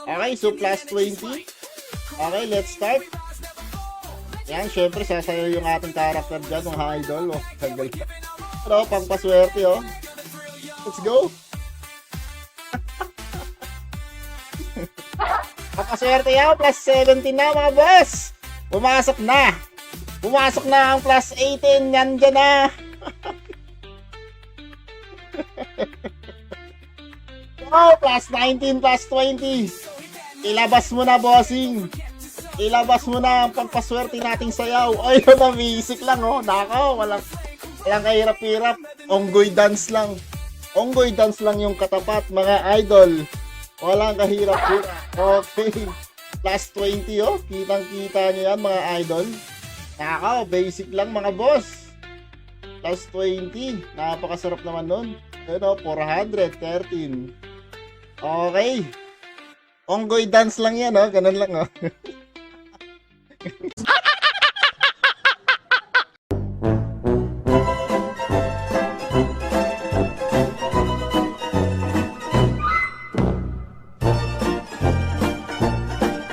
Okay, so plus 20. Okay, let's start. Yan, syempre, sasayaw yung ating character dyan, mga idol. Oh, tagal pa. Pero, pangpaswerte, oh. Let's go. Pangpaswerte yan, plus 17 na, mga boss. Pumasok na. Pumasok na ang plus 18. Yan dyan na. Oh, plus 19, plus 20. Ilabas mo na, bossing. Ilabas mo na ang pagpaswerte nating sayaw. Ay, na basic lang, oh. Nako, walang kahirap-hirap. Onggoy dance lang. Onggoy dance lang yung katapat, mga idol. Walang kahirap-hirap. Okay. Plus 20, oh. Kitang-kita nyo yan, mga idol. Nako, basic lang, mga boss. Plus 20. Napakasarap naman nun. Ano, 413. Okay. Onggoy dance lang yan, oh. Ganun lang, oh.